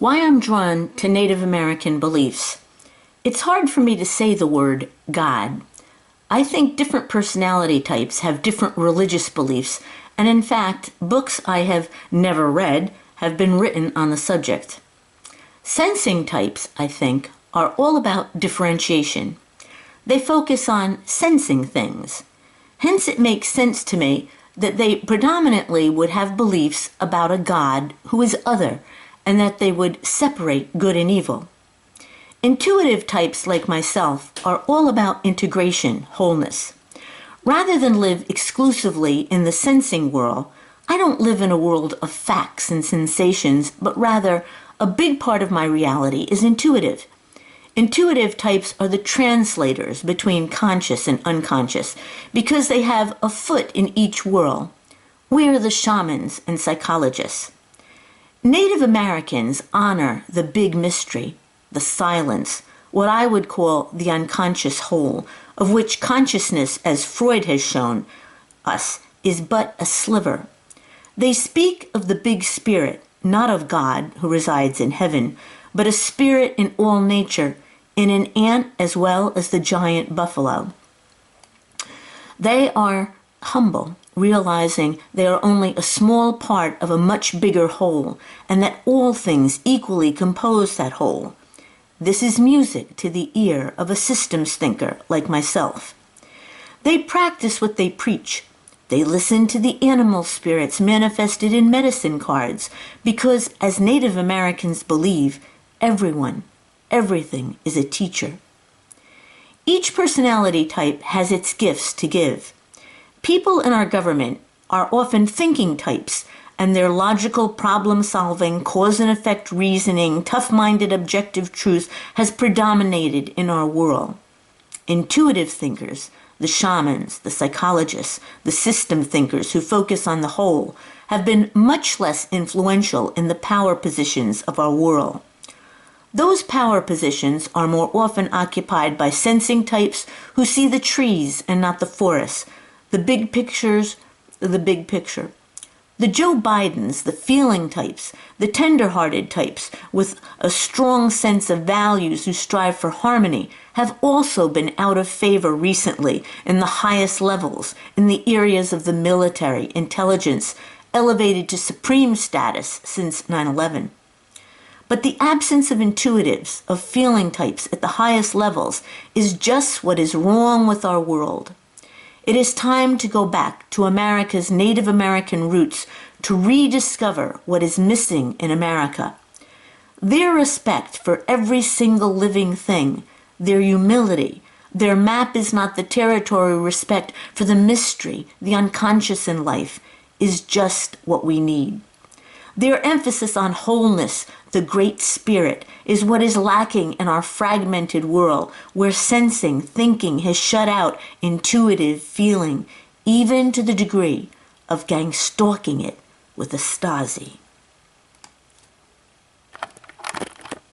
Why I'm drawn to Native American beliefs. It's hard for me to say the word God. I think different personality types have different religious beliefs, and in fact, books I have never read have been written on the subject. Sensing types, I think, are all about differentiation. They focus on sensing things. Hence, it makes sense to me that they predominantly would have beliefs about a God who is other, and that they would separate good and evil. Intuitive types like myself are all about integration, wholeness. Rather than live exclusively in the sensing world, I don't live in a world of facts and sensations, but rather a big part of my reality is intuitive. Intuitive types are the translators between conscious and unconscious because they have a foot in each world. We are the shamans and psychologists. Native Americans honor the big mystery, the silence, what I would call the unconscious whole, of which consciousness, as Freud has shown us, is but a sliver. They speak of the big spirit, not of God who resides in heaven, but a spirit in all nature, in an ant as well as the giant buffalo. They are humble, realizing they are only a small part of a much bigger whole, and that all things equally compose that whole. This is music to the ear of a systems thinker like myself. They practice what they preach. They listen to the animal spirits manifested in medicine cards, because as Native Americans believe, everyone, everything is a teacher. Each personality type has its gifts to give. People in our government are often thinking types, and their logical problem-solving, cause-and-effect reasoning, tough-minded objective truth has predominated in our world. Intuitive thinkers, the shamans, the psychologists, the system thinkers who focus on the whole, have been much less influential in the power positions of our world. Those power positions are more often occupied by sensing types who see the trees and not the forests, the big pictures, the big picture. The Joe Bidens, the feeling types, the tender-hearted types with a strong sense of values who strive for harmony have also been out of favor recently in the highest levels, in the areas of the military, intelligence, elevated to supreme status since 9/11. But the absence of intuitives, of feeling types at the highest levels, is just what is wrong with our world. It is time to go back to America's Native American roots to rediscover what is missing in America. Their respect for every single living thing, their humility, their map is not the territory respect for the mystery, the unconscious in life, is just what we need. Their emphasis on wholeness, the great spirit, is what is lacking in our fragmented world, where sensing, thinking has shut out intuitive feeling, even to the degree of gang stalking it with a Stasi.